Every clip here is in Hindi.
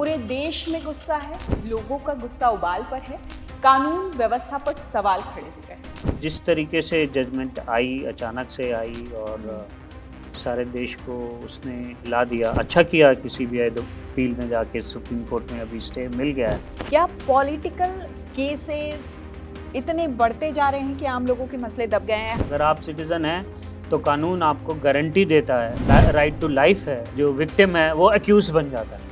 पूरे देश में गुस्सा है, लोगों का गुस्सा उबाल पर है, कानून व्यवस्था पर सवाल खड़े हो गए। जिस तरीके से जजमेंट आई, अचानक से आई और सारे देश को उसने हिला दिया। अच्छा किया कि सीबीआई अपील में जाके सुप्रीम कोर्ट में अभी स्टे मिल गया है। क्या पॉलिटिकल केसेस इतने बढ़ते जा रहे हैं कि आम लोगों के मसले दब गए हैं? अगर आप सिटीजन हैं तो कानून आपको गारंटी देता है, राइट टू लाइफ है। जो विक्टिम है वो एक्यूज बन जाता है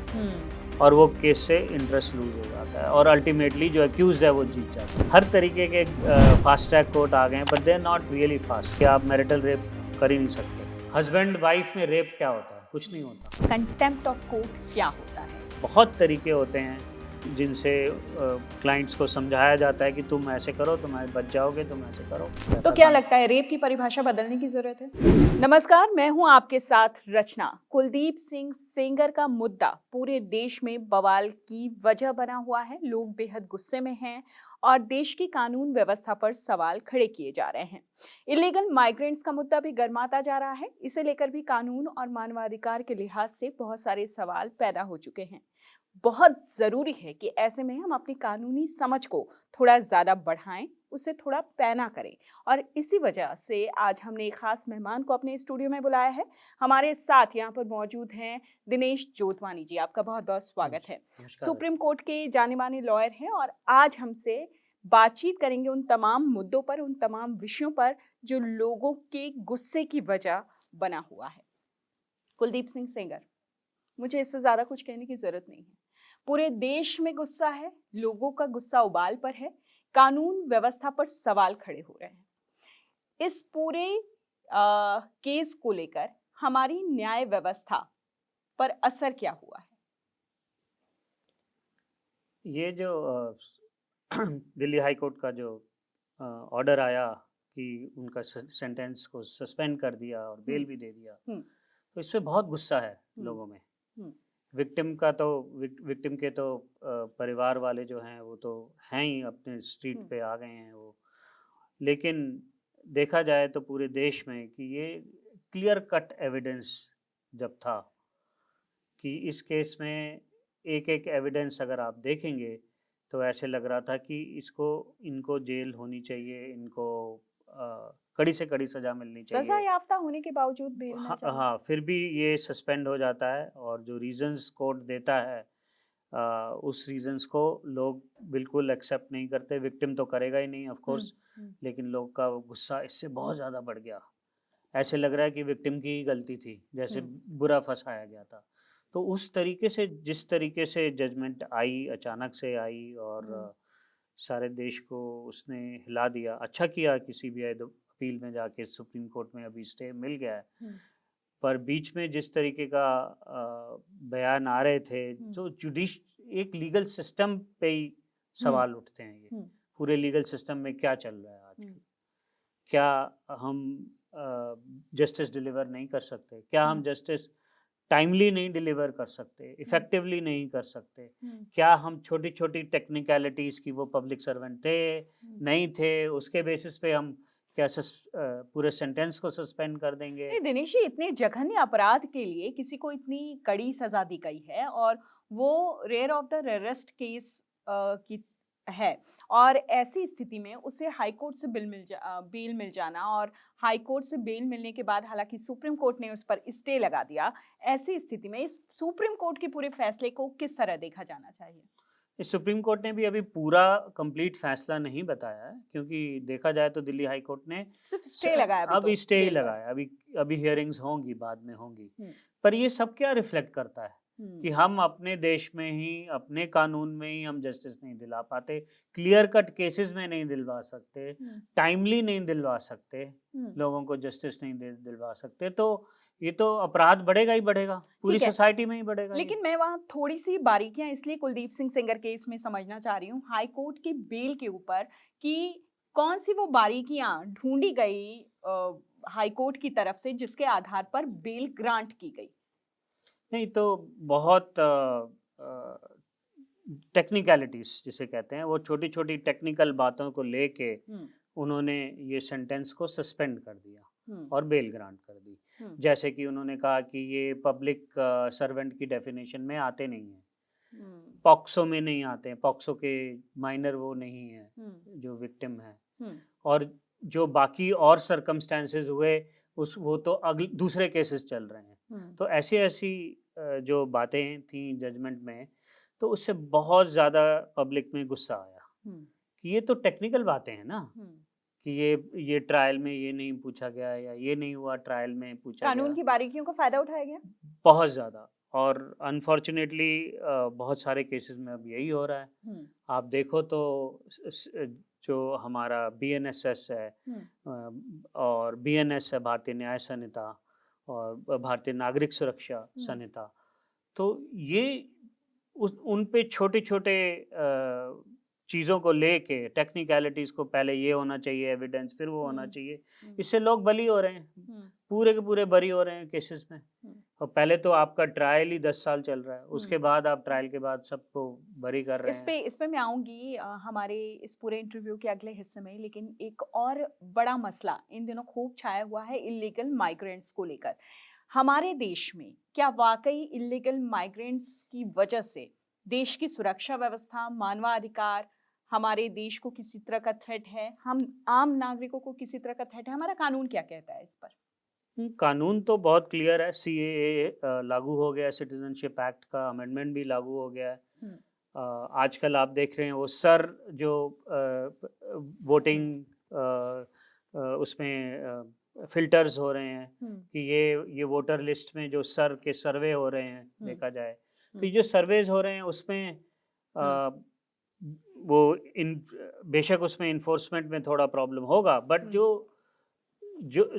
और वो केस से इंटरेस्ट लूज हो जाता है और अल्टीमेटली जो एक्यूज है वो जीत जाता है। हर तरीके के फास्ट ट्रैक कोर्ट आ गए हैं, but they are not really fast. कि आप मैरिटल रेप कर ही नहीं सकते। हस्बैंड वाइफ में रेप क्या होता है? कुछ नहीं होता। कंटेम्प्ट ऑफ कोर्ट क्या होता है? बहुत तरीके होते हैं जिनसे क्लाइंट्स को समझाया जाता है कि तुम ऐसे करो, तुम बच जाओगे, तुम ऐसे करो। तो क्या लगता है रेप की परिभाषा बदलने की जरूरत है? नमस्कार, मैं हूं आपके साथ रचना। कुलदीप सिंह सेंगर का मुद्दा पूरे देश में बवाल की वजह बना हुआ है। लोग बेहद गुस्से में हैं और देश की कानून व्यवस्था पर सवाल खड़े किए जा रहे हैं। इलीगल माइग्रेंट्स का मुद्दा भी गर्माता जा रहा है। इसे लेकर भी कानून और मानवाधिकार के लिहाज से बहुत सारे सवाल पैदा हो चुके हैं। बहुत ज़रूरी है कि ऐसे में हम अपनी कानूनी समझ को थोड़ा ज़्यादा बढ़ाएं, उसे थोड़ा पैना करें। और इसी वजह से आज हमने एक खास मेहमान को अपने स्टूडियो में बुलाया है। हमारे साथ यहाँ पर मौजूद हैं दिनेश जोतवानी जी। आपका बहुत बहुत स्वागत है। सुप्रीम कोर्ट के जाने माने लॉयर हैं और आज हमसे बातचीत करेंगे उन तमाम मुद्दों पर, उन तमाम विषयों पर जो लोगों के गुस्से की वजह बना हुआ है। कुलदीप सिंह सेंगर, मुझे इससे ज़्यादा कुछ कहने की ज़रूरत नहीं है। पूरे देश में गुस्सा है, लोगों का गुस्सा उबाल पर है, कानून व्यवस्था पर सवाल खड़े हो रहे हैं। इस पूरे केस को लेकर हमारी न्याय व्यवस्था पर असर क्या हुआ है? ये जो दिल्ली हाई कोर्ट का जो ऑर्डर आया कि उनका सेंटेंस को सस्पेंड कर दिया और बेल भी दे दिया, तो इस पे बहुत गुस्सा है लोगों में। विक्टिम के तो परिवार वाले जो हैं वो तो हैं ही, अपने स्ट्रीट पे आ गए हैं वो। लेकिन देखा जाए तो पूरे देश में कि ये क्लियर कट एविडेंस जब था कि इस केस में एक एक एविडेंस अगर आप देखेंगे तो ऐसे लग रहा था कि इनको जेल होनी चाहिए, इनको कड़ी से कड़ी सजा मिलनी चाहिए। सजा याफ्ता होने के बावजूद बेल मिल जाए। हाँ, फिर भी ये सस्पेंड हो जाता है और जो रीजंस कोर्ट देता है उस रीजंस को लोग बिल्कुल एक्सेप्ट नहीं करते। विक्टिम तो करेगा ही नहीं ऑफ कोर्स, लेकिन लोग का गुस्सा इससे बहुत ज़्यादा बढ़ गया। ऐसे लग रहा है कि विक्टिम की ही गलती थी, जैसे बुरा फंसाया गया था। तो उस तरीके से, जिस तरीके से जजमेंट आई, अचानक से आई और सारे देश को उसने हिला दिया। अच्छा किया कि सीबीआई अपील में जाके सुप्रीम कोर्ट में अभी स्टे मिल गया है। पर बीच में जिस तरीके का बयान आ रहे थे, जो एक लीगल सिस्टम पे ही सवाल उठते हैं। ये पूरे लीगल सिस्टम में क्या चल रहा है आज? क्या हम जस्टिस डिलीवर नहीं कर सकते? क्या हम जस्टिस टाइमली नहीं डिलीवर कर सकते, इफेक्टिवली नहीं कर सकते? क्या हम छोटी छोटी टेक्निकलिटीज़ की, वो पब्लिक सर्वेंट थे नहीं थे, उसके बेसिस पे हम क्या पूरे सेंटेंस को सस्पेंड कर देंगे? नहीं दिनेश जी, इतने जघन्य अपराध के लिए किसी को इतनी कड़ी सजा दी गई है और वो rare of the rarest case की है। और ऐसी स्थिति में उसे हाई कोर्ट से बेल मिल जाना और हाई कोर्ट से बेल मिलने के बाद हालांकि सुप्रीम कोर्ट ने उस पर स्टे लगा दिया। ऐसी स्थिति में इस सुप्रीम कोर्ट के पूरे फैसले को किस तरह देखा जाना चाहिए? इस सुप्रीम कोर्ट ने भी अभी पूरा कंप्लीट फैसला नहीं बताया है, क्योंकि देखा जाए तो दिल्ली हाई कोर्ट ने सिर्फ स्टे लगाया। अभी स्टे ही लगाया। अभी हियरिंग्स होंगी, बाद में होंगी। पर ये सब क्या रिफ्लेक्ट करता है कि हम अपने देश में ही, अपने कानून में ही हम जस्टिस नहीं दिला पाते, क्लियर कट केसेस में नहीं दिलवा सकते, टाइमली नहीं दिलवा सकते, लोगों को जस्टिस नहीं दिलवा सकते। तो ये तो अपराध बढ़ेगा ही बढ़ेगा, पूरी सोसाइटी में ही बढ़ेगा। लेकिन मैं वहाँ थोड़ी सी बारीकियां इसलिए कुलदीप सिंह सेंगर केस में समझना चाह रही हूँ, हाई कोर्ट की बेल के ऊपर, कि कौन सी वो बारीकियां ढूंढी गई हाई कोर्ट की तरफ से जिसके आधार पर बेल ग्रांट की गई? नहीं, तो बहुत टेक्निकलिटीज जिसे कहते हैं, वो छोटी छोटी टेक्निकल बातों को लेके उन्होंने ये सेंटेंस को सस्पेंड कर दिया और बेल ग्रांट कर दी। जैसे कि उन्होंने कहा कि ये पब्लिक सर्वेंट की डेफिनेशन में आते नहीं हैं। पॉक्सो में नहीं आते हैं, पॉक्सो के माइनर वो नहीं है जो विक्टिम है। और जो बाकी और सर्कमस्टेंसेस हुए वो तो अगले दूसरे केसेस चल रहे हैं। तो ऐसी ऐसी जो बातें थी जजमेंट में, तो उससे बहुत ज़्यादा पब्लिक में गुस्सा आया कि ये तो टेक्निकल बातें हैं ना, कि ये ट्रायल में ये नहीं पूछा गया या ये नहीं हुआ ट्रायल में पूछा कानून गया। की बारीकियों का फायदा उठाया गया बहुत ज़्यादा, और अनफॉर्चुनेटली बहुत सारे केसेस में अब यही हो रहा है। आप देखो तो जो हमारा BNSS है और BNS है, भारतीय न्याय संहिता, और भारतीय नागरिक सुरक्षा संहिता, तो ये उन पे छोटे छोटे चीज़ों को लेके, टेक्निकलिटीज़ को, पहले ये होना चाहिए एविडेंस, फिर वो होना चाहिए, इससे लोग बली हो रहे हैं, पूरे के पूरे बरी हो रहे हैं केसेस में। और पहले तो आपका ट्रायल ही 10 साल चल रहा है, उसके बाद आप ट्रायल के बाद सबको बरी कर रहे हैं। इस पे मैं आऊंगी हमारे इस पूरे इंटरव्यू के अगले हिस्से में, लेकिन एक और बड़ा मसला इन दिनों खूब छाया हुआ है इलीगल माइग्रेंट्स को लेकर। हमारे देश में क्या वाकई इलीगल माइग्रेंट्स की वजह से देश की सुरक्षा व्यवस्था, मानवाधिकार, हमारे देश को किसी तरह का थ्रेट है, हम आम नागरिकों को किसी तरह का थ्रेट है? हमारा कानून क्या कहता है इस पर? कानून तो बहुत क्लियर है, CAA लागू हो गया, सिटीजनशिप एक्ट का अमेंडमेंट भी लागू हो गया है। आजकल आप देख रहे हैं वो सर जो वोटिंग उसमें फिल्टर्स हो रहे हैं कि ये वोटर लिस्ट में जो सर के सर्वे हो रहे हैं, देखा जाए तो ये जो सर्वेज हो रहे हैं उसमें वो बेशक उसमें इन्फोर्समेंट में थोड़ा प्रॉब्लम होगा, बट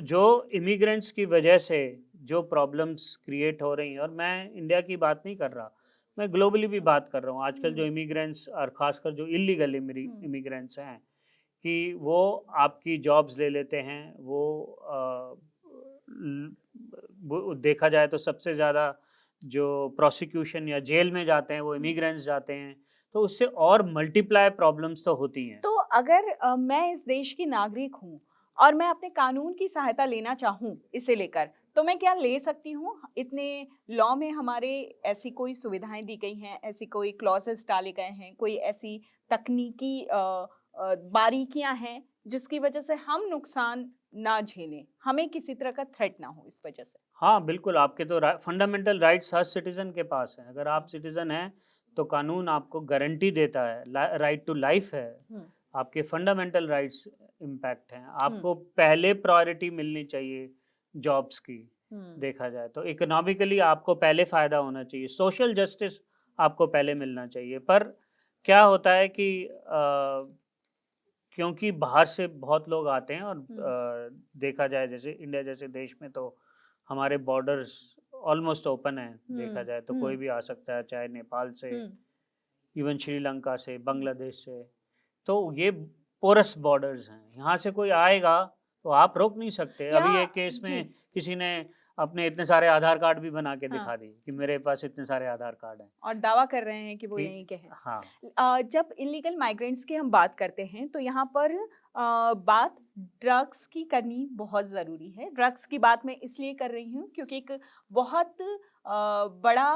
जो इमिग्रेंट्स की वजह से जो प्रॉब्लम्स क्रिएट हो रही हैं, और मैं इंडिया की बात नहीं कर रहा, मैं ग्लोबली भी बात कर रहा हूँ। आजकल जो इमिग्रेंट्स और ख़ासकर जो इलीगल इमिग्रेंट्स हैं, कि वो आपकी जॉब्स ले लेते हैं, वो देखा जाए तो सबसे ज़्यादा जो प्रोसिक्यूशन या जेल में जाते हैं वो इमिग्रेंट्स जाते हैं, तो उससे और मल्टीप्लाई प्रॉब्लम्स तो होती हैं। तो अगर मैं इस देश की नागरिक हूँ और मैं अपने कानून की सहायता लेना चाहूँ इसे लेकर, तो मैं क्या ले सकती हूँ? इतने लॉ में हमारे ऐसी कोई सुविधाएं दी गई हैं, ऐसी कोई क्लॉजेस डाले गए हैं, कोई ऐसी तकनीकी बारीकियां हैं जिसकी वजह से हम नुकसान ना झेलें, हमें किसी तरह का थ्रेट ना हो इस वजह से? हाँ बिल्कुल, आपके तो फंडामेंटल राइट्स हर सिटीजन के पास हैं। अगर आप सिटीजन हैं तो कानून आपको गारंटी देता है, राइट टू लाइफ है, आपके फंडामेंटल राइट्स इम्पैक्ट हैं। आपको पहले प्रायोरिटी मिलनी चाहिए जॉब्स की, देखा जाए तो इकोनॉमिकली आपको पहले फ़ायदा होना चाहिए, सोशल जस्टिस आपको पहले मिलना चाहिए। पर क्या होता है कि क्योंकि बाहर से बहुत लोग आते हैं, और देखा जाए जैसे इंडिया जैसे देश में तो हमारे बॉर्डर्स ऑलमोस्ट ओपन है, देखा जाए तो कोई भी आ सकता है, चाहे नेपाल से, इवन श्रीलंका से, बांग्लादेश से, तो ये पोरस बॉर्डर्स हैं, यहाँ से कोई आएगा तो आप रोक नहीं सकते। अभी एक केस में किसी ने अपने इतने सारे आधार कार्ड भी बना के दिखा दी कि मेरे पास इतने सारे आधार कार्ड हैं, और दावा कर रहे हैं कि वो यहीं के हैं। हाँ। जब इलीगल माइग्रेंट्स की हम बात करते हैं तो यहाँ पर बात ड्रग्स की करनी बहुत ज़रूरी है। ड्रग्स की बात मैं इसलिए कर रही हूँ क्योंकि एक बहुत बड़ा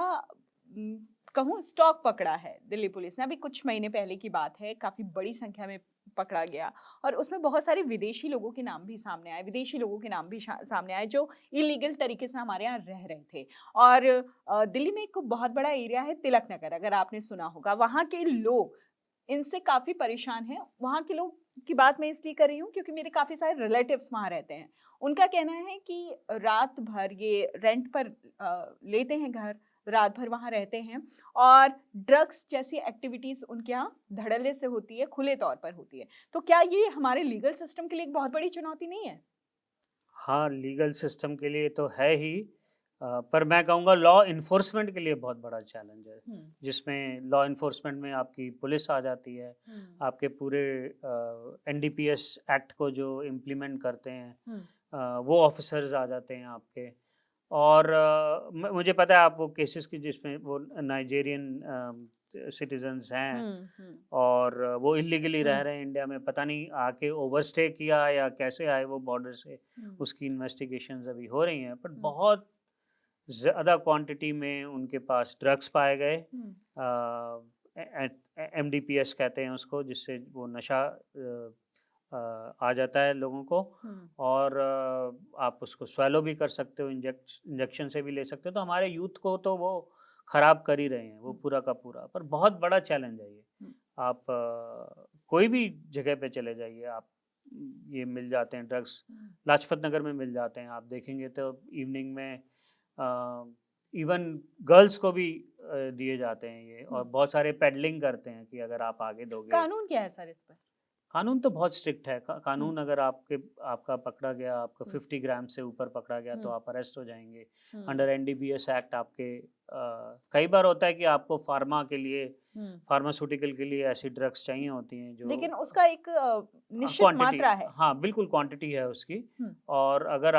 कहूँ स्टॉक पकड़ा है दिल्ली पुलिस ने। अभी कुछ महीने पहले की बात है, काफ़ी बड़ी संख्या में पकड़ा गया, और उसमें बहुत सारे विदेशी लोगों के नाम भी सामने आए, विदेशी लोगों के नाम भी सामने आए जो इलीगल तरीके से हमारे यहाँ रह रहे थे। और दिल्ली में एक बहुत बड़ा एरिया है तिलक नगर, अगर आपने सुना होगा, वहाँ के लोग इनसे काफ़ी परेशान हैं। वहाँ के लोग की बात मैं इसलिए कर रही हूँ क्योंकि मेरे काफ़ी सारे रिलेटिव्स वहाँ रहते हैं। उनका कहना है कि रात भर ये रेंट पर लेते हैं घर, रात भर वहाँ रहते हैं, और ड्रग्स जैसी एक्टिविटीज़ उनके यहाँ धड़ल्ले से होती है, खुले तौर पर होती है। तो क्या ये हमारे लीगल सिस्टम के लिए एक बहुत बड़ी चुनौती नहीं है? हाँ, लीगल सिस्टम के लिए तो है ही, पर मैं कहूँगा लॉ इन्फोर्समेंट के लिए बहुत बड़ा चैलेंज है, जिसमें लॉ इन्फोर्समेंट में आपकी पुलिस आ जाती है, आपके पूरे NDPS एक्ट को जो इम्प्लीमेंट करते हैं वो ऑफिसर्स आ जाते हैं आपके। और मुझे पता है आप वो केसेस की जिसमें वो नाइजेरियन सिटीजन्स हैं और वो इलीगली रह रहे हैं इंडिया में, पता नहीं आके ओवरस्टे किया या कैसे आए वो बॉर्डर से, उसकी इन्वेस्टिगेशंस अभी हो रही हैं। पर बहुत ज़्यादा क्वांटिटी में उनके पास ड्रग्स पाए गए, एमडीपीएस कहते हैं उसको, जिससे वो नशा आ जाता है लोगों को, और आप उसको स्वेलो भी कर सकते हो, इंजेक्शन से भी ले सकते हो। तो हमारे यूथ को तो वो ख़राब कर ही रहे हैं वो पूरा का पूरा, पर बहुत बड़ा चैलेंज है ये। आप कोई भी जगह पे चले जाइए, आप ये मिल जाते हैं ड्रग्स, लाजपत नगर में मिल जाते हैं। आप देखेंगे तो इवनिंग में इवन गर्ल्स को भी दिए जाते हैं ये, और बहुत सारे पेडलिंग करते हैं कि अगर आप आगे दोगे। कानून क्या है सर इस पर? कानून तो बहुत स्ट्रिक्ट है। कानून अगर आपका पकड़ा गया, आपका 50 ग्राम से ऊपर पकड़ा गया तो आप अरेस्ट हो जाएंगे। अंडर एनडीपीएस एक्ट आपके कई बार होता है कि आपको फार्मा के लिए, फार्मास्यूटिकल के लिए ऐसी ड्रग्स चाहिए होती हैं जो, लेकिन उसका एक निश्चित मात्रा है। हाँ बिल्कुल, क्वांटिटी है उसकी। और अगर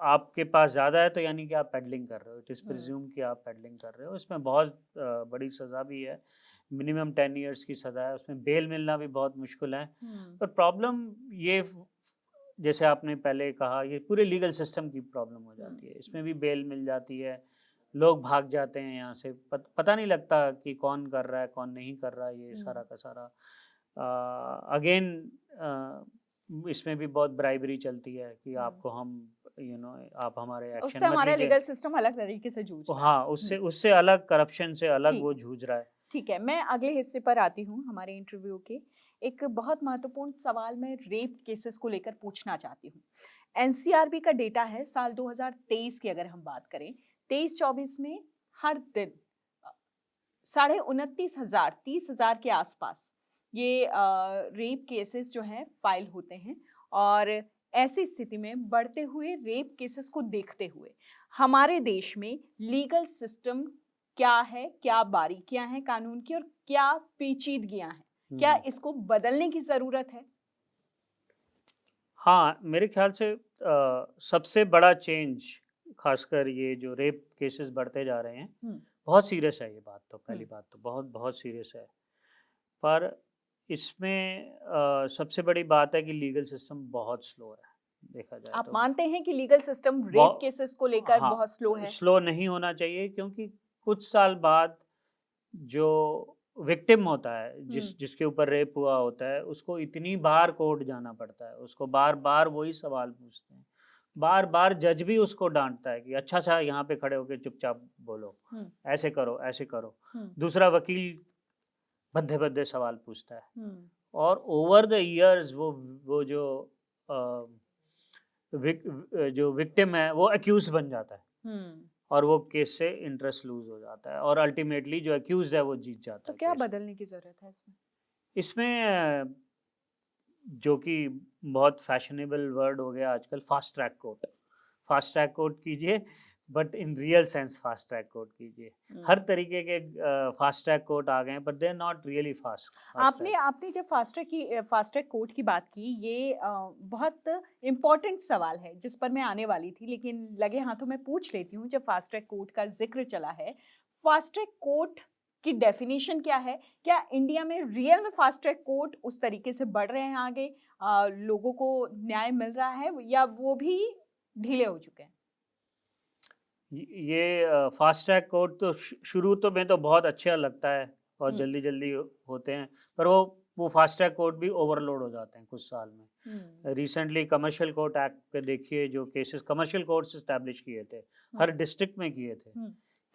आपके पास ज़्यादा है तो यानी कि आप पेडलिंग कर रहे हो, इट इज़ प्रिज्यूम कि आप पेडलिंग कर रहे हो। इसमें बहुत बड़ी सज़ा भी है, मिनिमम 10 इयर्स की सज़ा है। उसमें बेल मिलना भी बहुत मुश्किल है। पर प्रॉब्लम ये, जैसे आपने पहले कहा, ये पूरे लीगल सिस्टम की प्रॉब्लम हो जाती है। इसमें भी बेल मिल जाती है, लोग भाग जाते हैं यहाँ से, पता नहीं लगता कि कौन कर रहा है कौन नहीं कर रहा है, ये सारा का सारा। अगेन इसमें भी बहुत ब्राइबरी चलती है कि आपको हम आप हमारे एक्शन उससे हमारा लीगल सिस्टम अलग तरीके से जूझ रहा है। हाँ, उससे अलग, करप्शन से अलग वो जूझ रहा है। ठीक है, मैं अगले हिस्से पर आती हूँ हमारे इंटरव्यू के। एक बहुत महत्वपूर्ण सवाल मैं रेप केसेस को लेकर पूछना चाहती हूँ। एनसीआरबी का डेटा है साल 2023 की, अगर हम बात करें 23-24 में हर दिन 29,500 30,000 के आसपास ये रेप केसेस जो हैं फाइल होते हैं। और ऐसी स्थिति में बढ़ते हुए रेप केसेस को देखते हुए हमारे देश में लीगल सिस्टम क्या है, क्या बारीकियां हैं कानून की, और क्या पेचीदगियां हैं, क्या इसको बदलने की जरूरत है? हाँ, मेरे ख्याल से सबसे बड़ा चेंज, खासकर ये जो रेप केसेस बढ़ते जा रहे हैं, बहुत सीरियस है ये बात। तो पहली बात तो बहुत बहुत सीरियस है। पर इसमें सबसे बड़ी बात है कि लीगल सिस्टम बहुत स्लो है, देखा जाए आप तो। मानते हैं कि लीगल सिस्टम रेप केसेस को लेकर बहुत स्लो है? स्लो नहीं होना चाहिए, क्योंकि कुछ साल बाद जो विक्टिम होता है, जिसके ऊपर रेप हुआ होता है, उसको इतनी बार कोर्ट जाना पड़ता है, उसको बार बार वही सवाल पूछते हैं, बार बार जज भी उसको डांटता है कि अच्छा यहाँ पे खड़े होके चुपचाप बोलो, ऐसे करो ऐसे करो। दूसरा वकील भद्दे भद्दे सवाल पूछता है, और ओवर द इयर्स वो जो विक्टिम है वो एक्यूज बन जाता है, और वो केस से इंटरेस्ट लूज हो जाता है, और अल्टीमेटली जो एक्यूज्ड है वो जीत जाता है। तो क्या बदलने की जरूरत है इसमें जो कि बहुत फैशनेबल वर्ड हो गया आजकल, fast track court. Fast track court कीजिए, but in real sense fast track court कीजिए। हर तरीके के फास्ट ट्रैक कोर्ट आ गए हैं, but they are not really fast. आपने जब फास्ट ट्रैक कोर्ट की बात की, ये बहुत इम्पोर्टेंट सवाल है जिस पर मैं आने वाली थी, लेकिन लगे हाथों में पूछ लेती हूँ। जब फास्ट ट्रैक कोर्ट का जिक्र चला है, फास्ट ट्रैक कोर्ट की डेफिनेशन क्या है? क्या इंडिया में रियल में फास्ट ट्रैक कोर्ट उस तरीके से बढ़ रहे हैं आगे, लोगों को न्याय मिल रहा है, या वो भी ढीले हो चुके हैं? ये फास्ट ट्रैक कोर्ट तो शुरू तो में तो बहुत अच्छा लगता है और जल्दी जल्दी होते हैं, पर वो फास्ट ट्रैक कोर्ट भी ओवरलोड हो जाते हैं कुछ साल में। रिसेंटली कमर्शियल कोर्ट एक्ट पे देखिए, जो केसेस कमर्शियल कोर्ट्स इस्टेब्लिश किए थे, हर डिस्ट्रिक्ट में किए थे,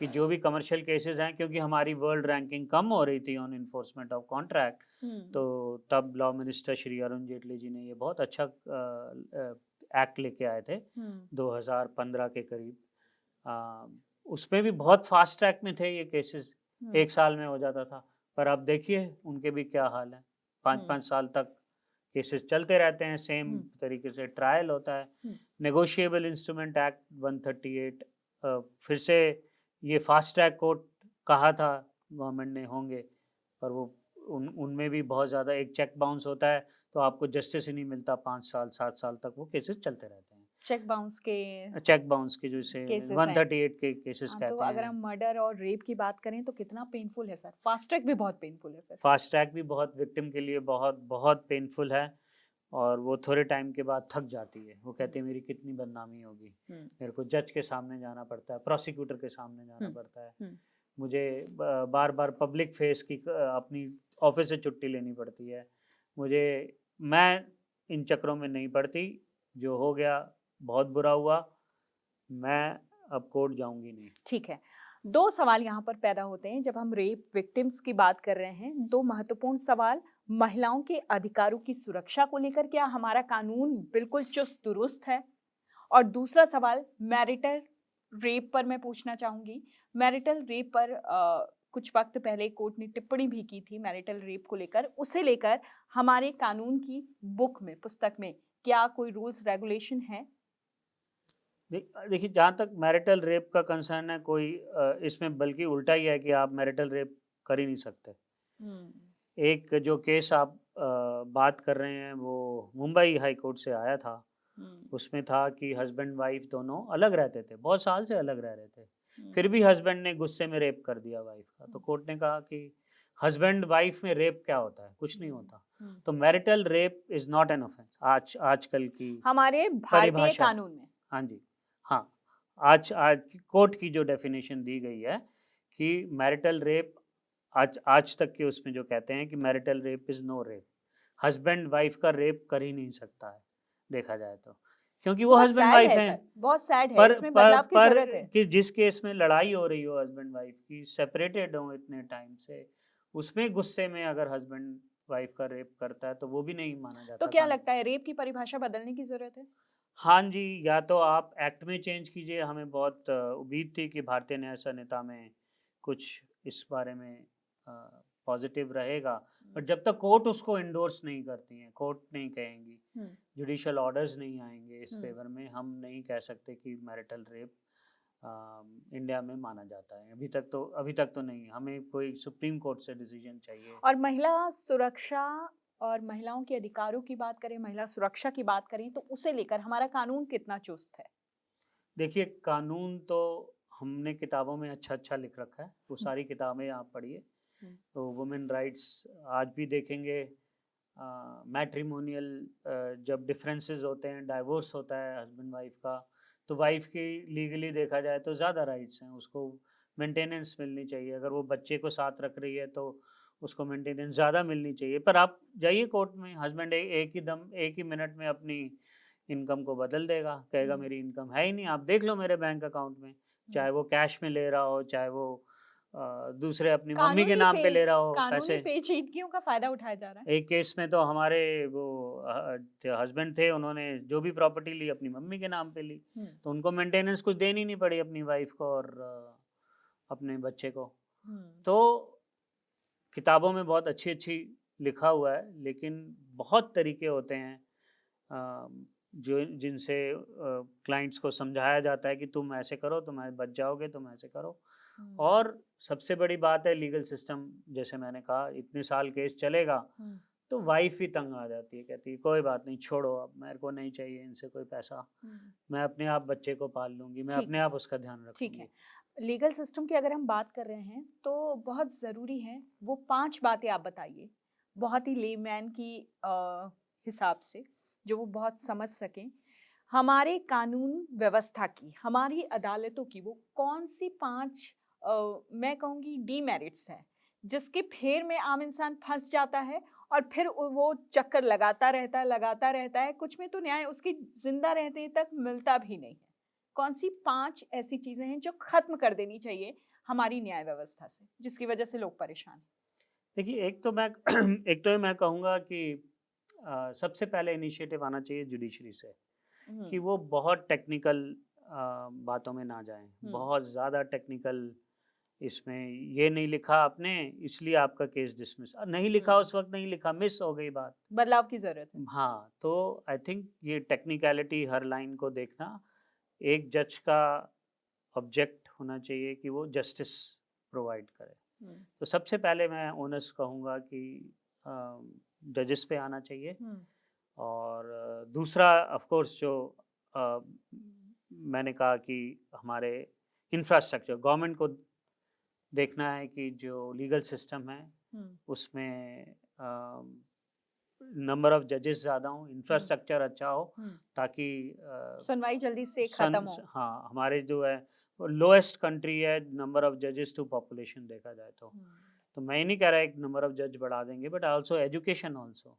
कि जो भी कमर्शियल केसेस हैं, क्योंकि हमारी वर्ल्ड रैंकिंग कम हो रही थी ऑन इन्फोर्समेंट ऑफ कॉन्ट्रैक्ट, तो तब लॉ मिनिस्टर श्री अरुण जेटली जी ने ये बहुत अच्छा एक्ट लेके आए थे 2015 के करीब। उसमें भी बहुत फास्ट ट्रैक में थे ये केसेस, 1 साल में हो जाता था। पर अब देखिए उनके भी क्या हाल है, 5-5 साल तक केसेस चलते रहते हैं, सेम तरीके से ट्रायल होता है। नेगोशिएबल इंस्ट्रूमेंट एक्ट 138, फिर से ये फास्ट ट्रैक कोर्ट कहा था गवर्नमेंट ने होंगे, पर वो उनमें भी बहुत ज़्यादा, एक चेक बाउंस होता है तो आपको जस्टिस ही नहीं मिलता, 5 साल 7 साल तक वो केसेस चलते रहते हैं। चेक बाउंस के जैसे 138 के केसेस कहते हैं। तो अगर हम मर्डर और रेप की बात करें तो कितना पेनफुल है सर? फास्ट ट्रैक भी बहुत पेनफुल है। फास्ट ट्रैक भी बहुत विक्टिम के लिए बहुत बहुत पेनफुल है, और वो थोड़े टाइम के बाद थक जाती है। वो कहती है मेरी कितनी बदनामी होगी, मेरे को जज के सामने जाना पड़ता है, प्रोसिक्यूटर के सामने जाना पड़ता है, मुझे बार बार पब्लिक फेस की अपनी ऑफिस से छुट्टी लेनी पड़ती है, मैं इन चक्रों में नहीं पड़ती, जो हो गया बहुत बुरा हुआ, मैं अब कोर्ट जाऊंगी नहीं। ठीक है, दो सवाल यहाँ पर पैदा होते हैं जब हम रेप विक्टिम्स की बात कर रहे हैं। दो महत्वपूर्ण सवाल, महिलाओं के अधिकारों की सुरक्षा को लेकर क्या हमारा कानून बिल्कुल चुस्त दुरुस्त है, और दूसरा सवाल मैरिटल रेप पर मैं पूछना चाहूंगी। मैरिटल रेप पर कुछ वक्त पहले कोर्ट ने टिप्पणी भी की थी मैरिटल रेप को लेकर, उसे लेकर हमारे कानून की बुक में, पुस्तक में क्या कोई रूल्स रेगुलेशन है? देखिए, जहाँ तक मैरिटल रेप का कंसर्न है, कोई इसमें बल्कि उल्टा ही है कि आप मैरिटल रेप कर ही नहीं सकते। एक जो केस आप बात कर रहे हैं वो मुंबई हाई कोर्ट से आया था। उसमें था कि हस्बैंड वाइफ दोनों अलग रहते थे, बहुत साल से अलग रह रहे थे, फिर भी हस्बैंड ने गुस्से में रेप कर दिया वाइफ का। तो कोर्ट ने कहा कि हस्बैंड वाइफ में रेप क्या होता है, कुछ नहीं होता। तो marital rape is not an offence आजकल की हमारे भारतीय कानून में। हाँ जी, हाँ, आज कोर्ट की जो डेफिनेशन दी गई है कि मैरिटल रेप, आज तक के उसमें जो कहते हैं कि marital rape is no rape, husband wife का रेप कर ही नहीं सकता है देखा जाए तो, क्योंकि वो हस्बैंड वाइफ हैं। बहुत सैड है, इसमें बदलाव की जरूरत है। कि जिस केस में लड़ाई हो रही हो हस्बैंड वाइफ की, सेपरेटेड हो इतने टाइम से, उसमें गुस्से में अगर हस्बैंड वाइफ का रेप करता है तो वो भी नहीं माना जाता। तो क्या लगता है रेप की परिभाषा बदलने की जरूरत है? हाँ जी, या तो आप एक्ट में चेंज कीजिए। हमें बहुत उम्मीद थी कि भारतीय न्याय संहिता में कुछ इस बारे में पॉजिटिव रहेगा, बट जब तक कोर्ट उसको इंडोर्स नहीं करती हैं, कोर्ट नहीं कहेंगी, जुडिशियल ऑर्डर्स नहीं आएंगे इस फेवर में, हम नहीं कह सकते कि मैरिटल रेप इंडिया में माना जाता है। अभी तक तो नहीं, हमें कोई सुप्रीम कोर्ट से डिसीजन चाहिए। और महिला सुरक्षा और महिलाओं के अधिकारों की बात करें, महिला सुरक्षा की बात करें, तो उसे लेकर हमारा कानून कितना चुस्त है? देखिए, कानून तो हमने किताबों में अच्छा लिख रखा है, वो सारी किताबें आप पढ़िए। तो वुमेन राइट्स आज भी देखेंगे, मैट्रिमोनियल जब डिफरेंसेस होते हैं, डाइवोर्स होता है हस्बैंड वाइफ का, तो वाइफ की लीगली देखा जाए तो ज़्यादा राइट्स हैं, उसको मेंटेनेंस मिलनी चाहिए। अगर वो बच्चे को साथ रख रही है तो उसको मेंटेनेंस ज़्यादा मिलनी चाहिए। पर आप जाइए कोर्ट में, हस्बैंड एक ही मिनट में अपनी इनकम को बदल देगा, कहेगा मेरी इनकम है ही नहीं, आप देख लो मेरे बैंक अकाउंट में, चाहे वो कैश में ले रहा हो, चाहे वो दूसरे अपनी मम्मी के नाम पे ले रहा हो पैसे। पेचीदगियों का फायदा उठाया जा रहा है। एक केस में तो हमारे वो हस्बैंड थे, उन्होंने जो भी प्रॉपर्टी ली अपनी मम्मी के नाम पे ली, तो उनको मेंटेनेंस कुछ देनी नहीं पड़ी अपनी वाइफ को और अपने बच्चे को। तो किताबों में बहुत अच्छी लिखा हुआ है, लेकिन बहुत तरीके होते हैं जो जिनसे क्लाइंट्स को समझाया जाता है कि तुम ऐसे करो, तुम बच जाओगे, तुम ऐसे करो। और सबसे बड़ी बात है लीगल सिस्टम, जैसे मैंने कहा इतने साल केस चलेगा तो वाइफ ही तंग आ जाती है, कहती है कोई बात नहीं, छोड़ो, अब मेरे को नहीं चाहिए इनसे कोई पैसा, मैं अपने आप बच्चे को पाल लूंगी, मैं अपने आप उसका ध्यान रखूंगी। ठीक है, लीगल सिस्टम की अगर हम बात कर रहे हैं तो बहुत ज़रूरी है वो 5 बातें आप बताइए, बहुत ही लेमैन की हिसाब से, जो वो बहुत समझ सकें। हमारे कानून व्यवस्था की, हमारी अदालतों की वो कौन सी 5 मैं कहूँगी डीमेरिट्स हैं, जिसके फेर में आम इंसान फंस जाता है और फिर वो चक्कर लगाता रहता है, कुछ में तो न्याय उसकी जिंदा रहते तक मिलता भी नहीं है। कौन सी 5 ऐसी चीजें हैं जो खत्म कर देनी चाहिए हमारी न्याय व्यवस्था से, जिसकी वजह से लोग परेशान हैं? देखिए, एक तो मैं कहूँगा कि सबसे पहले इनिशिएटिव आना चाहिए जुडिशरी से, कि वो बहुत टेक्निकल बातों में ना जाएं, बहुत ज़्यादा टेक्निकल, इसमें ये नहीं लिखा आपने इसलिए आपका केस डिसमिस, नहीं लिखा उस वक्त, नहीं लिखा, मिस हो गई बात, बदलाव की जरूरत है। हाँ, तो आई थिंक ये टेक्निकलिटी हर लाइन को देखना, एक जज का ऑब्जेक्ट होना चाहिए कि वो जस्टिस प्रोवाइड करे। तो सबसे पहले मैं ओनस कहूँगा कि जजेस पे आना चाहिए। और दूसरा ऑफ कोर्स जो मैंने कहा कि हमारे इंफ्रास्ट्रक्चर, गवर्नमेंट को देखना है कि जो लीगल सिस्टम है उसमें नंबर ऑफ जजेस ज़्यादा हो, इंफ्रास्ट्रक्चर अच्छा हो, ताकि सुनवाई जल्दी से खत्म हो। हाँ, हमारे जो है लोएस्ट कंट्री है नंबर ऑफ जजेस टू पॉपुलेशन देखा जाए तो मैं ये नहीं कह रहा एक नंबर ऑफ जज बढ़ा देंगे, बट आल्सो एजुकेशन ऑल्सो,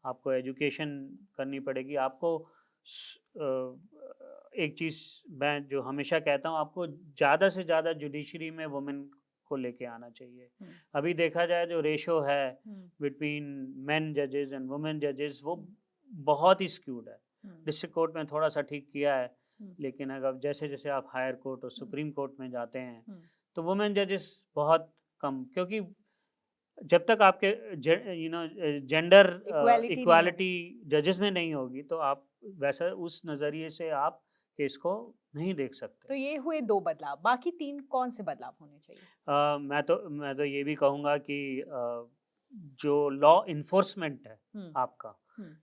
आपको एजुकेशन करनी पड़ेगी। आपको एक चीज़ मैं जो हमेशा कहता हूँ, आपको ज़्यादा से ज़्यादा जुडिशरी में वुमेन को लेके आना चाहिए। अभी देखा जाए जो रेशो है बिटवीन मेन जजेस एंड वुमेन जजेस, वो बहुत ही स्क्यूड है। डिस्ट्रिक्ट कोर्ट में थोड़ा सा ठीक किया है, लेकिन अगर जैसे जैसे आप हायर कोर्ट और सुप्रीम कोर्ट में जाते हैं तो वुमेन जजेस बहुत कम, क्योंकि जब तक आपके जेंडर इक्वालिटी जजेस में नहीं होगी तो आप वैसा उस नज़रिए से आप केस को नहीं देख सकते। तो ये हुए 2 बदलाव, बाकी 3 कौन से बदलाव होने चाहिए? मैं तो ये भी कहूँगा कि जो लॉ इन्फोर्समेंट है आपका,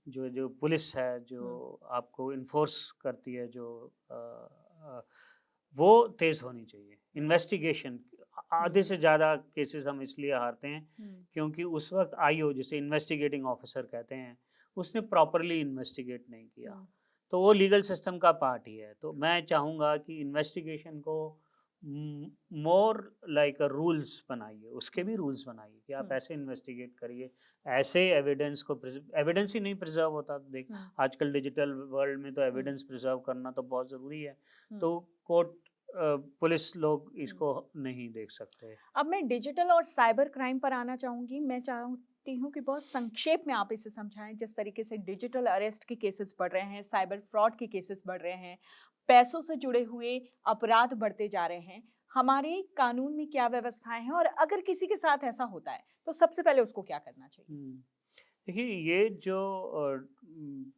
जो पुलिस है जो आपको इन्फोर्स करती है, जो वो तेज़ होनी चाहिए। इन्वेस्टिगेशन, आधे से ज़्यादा केसेस हम इसलिए हारते हैं क्योंकि उस वक्त आईओ, जिसे इन्वेस्टिगेटिंग ऑफिसर कहते हैं, उसने प्रॉपरली इन्वेस्टिगेट नहीं किया, तो वो लीगल सिस्टम का पार्ट ही है। तो मैं चाहूँगा कि इन्वेस्टिगेशन को मोर लाइक रूल्स बनाइए, उसके भी रूल्स बनाइए कि आप ऐसे इन्वेस्टिगेट करिए, ऐसे एविडेंस को, एविडेंस ही नहीं प्रिजर्व होता। देख आजकल डिजिटल वर्ल्ड में तो एविडेंस प्रिजर्व करना तो बहुत ज़रूरी है, तो कोर्ट पुलिस लोग इसको नहीं देख सकते। अब मैं डिजिटल और साइबर क्राइम पर आना चाहूँगी। मैं चाहती हूँ कि बहुत संक्षेप में आप इसे समझाएं। जिस तरीके से डिजिटल अरेस्ट के केसेस बढ़ रहे हैं, साइबर फ्रॉड के केसेस बढ़ रहे हैं, पैसों से जुड़े हुए अपराध बढ़ते जा रहे हैं, हमारे कानून में क्या व्यवस्थाएं हैं, और अगर किसी के साथ ऐसा होता है तो सबसे पहले उसको क्या करना चाहिए? देखिए, ये जो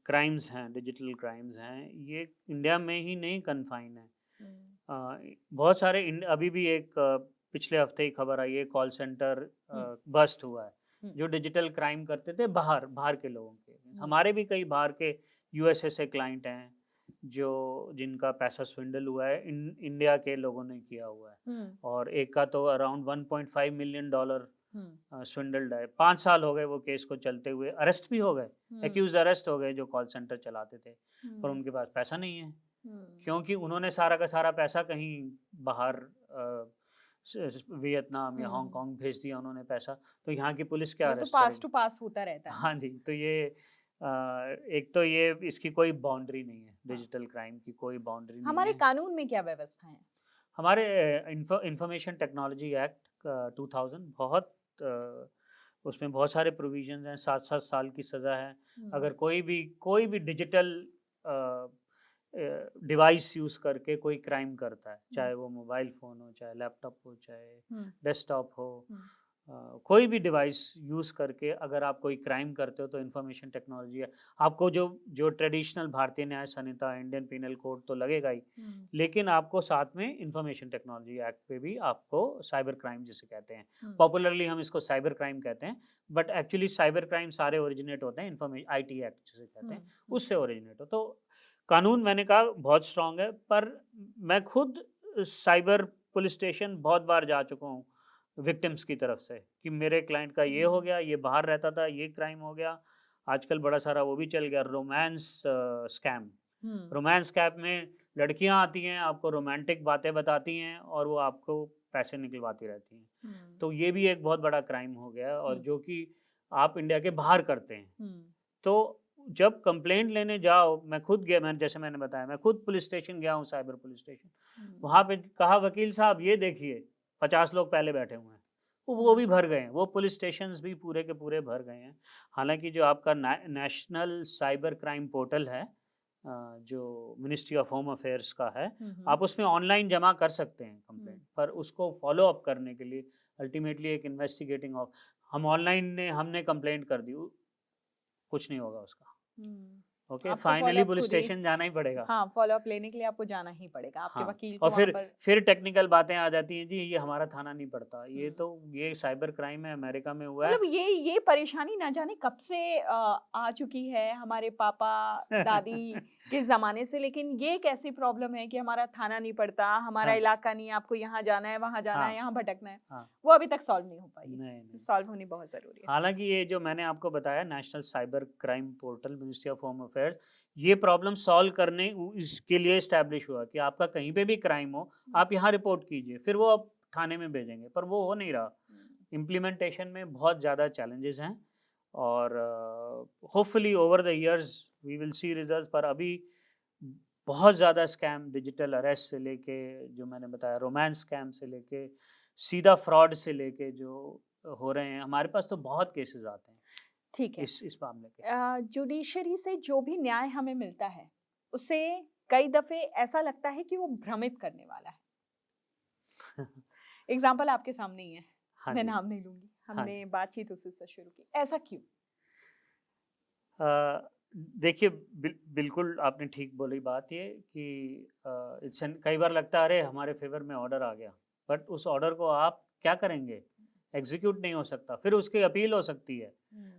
क्राइम्स हैं, डिजिटल क्राइम्स हैं, ये इंडिया में ही नहीं कन्फाइन है। बहुत सारे अभी भी एक पिछले हफ्ते ही खबर आई है, कॉल सेंटर बस्ट हुआ है जो डिजिटल क्राइम करते थे बाहर के लोगों के। हमारे भी कई बाहर के यूएसए से क्लाइंट हैं जो जिनका पैसा स्विंडल हुआ है, इंडिया के लोगों ने किया हुआ है, और एक का तो अराउंड $1.5 मिलियन स्विंडल्ड है। 5 साल हो गए वो केस को चलते हुए, अरेस्ट भी हो गए, एक्यूज अरेस्ट हो गए जो कॉल सेंटर चलाते थे, पर उनके पास पैसा नहीं है क्योंकि उन्होंने सारा का सारा पैसा कहीं बाहर वियतनाम या हांगकांग भेज दिया उन्होंने पैसा, तो यहाँ की पुलिस क्या ये तो पास टू पास होता रहता है। हाँ जी, तो ये एक तो ये इसकी कोई बाउंड्री नहीं है, डिजिटल क्राइम की कोई बाउंड्री नहीं है। हमारे कानून में क्या व्यवस्था है? हमारे इंफॉर्मेशन टेक्नोलॉजी एक्ट 2000 बहुत उसमें बहुत सारे प्रोविजंस हैं। 7 साल की सज़ा है अगर कोई भी डिजिटल डिवाइस यूज़ करके कोई क्राइम करता है, चाहे वो मोबाइल फ़ोन हो, चाहे लैपटॉप हो, चाहे डेस्कटॉप हो, कोई भी डिवाइस यूज़ करके अगर आप कोई क्राइम करते हो तो इंफॉर्मेशन टेक्नोलॉजी है। आपको जो ट्रेडिशनल भारतीय न्याय संहिता, इंडियन पीनल कोड तो लगेगा ही, लेकिन आपको साथ में इंफॉर्मेशन टेक्नोलॉजी एक्ट पे भी आपको साइबर क्राइम जिसे कहते हैं, पॉपुलरली हम इसको साइबर क्राइम कहते हैं, बट एक्चुअली साइबर क्राइम सारे ओरिजिनेट होते हैं इंफॉर्मेशन आईटी एक्ट जिसे कहते हैं उससे ओरिजिनेट हो। तो कानून मैंने कहा बहुत स्ट्रांग है, पर मैं खुद साइबर पुलिस स्टेशन बहुत बार जा चुका हूँ विक्टिम्स की तरफ से कि मेरे क्लाइंट का ये हो गया, ये बाहर रहता था, ये क्राइम हो गया। आजकल बड़ा सारा वो भी चल गया, रोमांस स्कैम। रोमांस स्कैम में लड़कियां आती हैं, आपको रोमांटिक बातें बताती हैं और वो आपको पैसे निकलवाती रहती हैं, तो ये भी एक बहुत बड़ा क्राइम हो गया, और जो कि आप इंडिया के बाहर करते हैं। तो जब कंप्लेंट लेने जाओ, मैं खुद गया, जैसे मैंने बताया, मैं खुद पुलिस स्टेशन गया हूँ, साइबर पुलिस स्टेशन, वहाँ पे कहा वकील साहब ये देखिए 50 लोग पहले बैठे हुए हैं, वो भी भर गए हैं, वो पुलिस स्टेशंस भी पूरे के पूरे भर गए हैं। हालांकि जो आपका नेशनल साइबर क्राइम पोर्टल है जो मिनिस्ट्री ऑफ होम अफेयर्स का है, आप उसमें ऑनलाइन जमा कर सकते हैं कंप्लेंट, पर उसको फॉलो अप करने के लिए अल्टीमेटली एक इन्वेस्टिगेटिंग हम ऑनलाइन हमने कंप्लेंट कर दी, कुछ नहीं होगा उसका। ओके, आपको फाइनली follow-up पुलिस खुद ही- स्टेशन जाना ही पड़ेगा। हाँ, फॉलो अप लेने के लिए आपको जाना ही पड़ेगा, आपके हाँ, वकील को और वहाँ पर। फिर टेक्निकल बातें आ जाती हैं, जी ये हमारा थाना नहीं पड़ता, ये हम्म। तो ये साइबर क्राइम है, अमेरिका में हुआ है। मतलब ये परेशानी ना जाने कब से आ चुकी है हमारे पापा दादी के ज़माने से, लेकिन ये एक ऐसी प्रॉब्लम है कि हमारा थाना नहीं पड़ता, हमारा हाँ, इलाका नहीं है, आपको यहाँ जाना है, वहाँ जाना है, हाँ, यहाँ भटकना है। हाँ, वो अभी तक सॉल्व नहीं हो पाई है। नहीं, नहीं। सॉल्व होनी बहुत ज़रूरी है। हालाँकि ये जो मैंने आपको बताया national cyber crime portal, ministry of home affairs, ये प्रॉब्लम सॉल्व करने इसके लिए एस्टैब्लिश हुआ कि आपका कहीं पे भी क्राइम हो, आप यहाँ रिपोर्ट कीजिए, फिर वो अब थाने में भेजेंगे, पर वो हो नहीं रहा। इम्प्लीमेंटेशन में बहुत ज़्यादा चैलेंजेस हैं और hopefully over the years we will see result, पर अभी बहुत ज़्यादा स्कैम, डिजिटल अरेस्ट से लेके, जो मैंने बताया रोमांस स्कैम से लेके, सीधा फ्रॉड से लेके जो हो रहे हैं, हमारे पास तो बहुत केसेस आते हैं ठीक है। इस मामले के। जुडिशरी से जो भी न्याय हमें मिलता है, उसे कई दफ़े ऐसा लगता है कि वो भ्रमित करने वाला है। एग्ज़ाम्पल आपके सामने ही है, हाँ मैं जी, नाम नहीं लूँगी। हाँ हमने जी। बातचीत उसी से शुरू की। ऐसा क्यों? देखिए बिल्कुल आपने ठीक बोली बात ये कि इट्स कई बार लगता है अरे हमारे फेवर में ऑर्डर आ गया, बट उस ऑर्डर को आप क्या करेंगे? एग्जीक्यूट नहीं हो सकता, फिर उसकी अपील हो सकती है,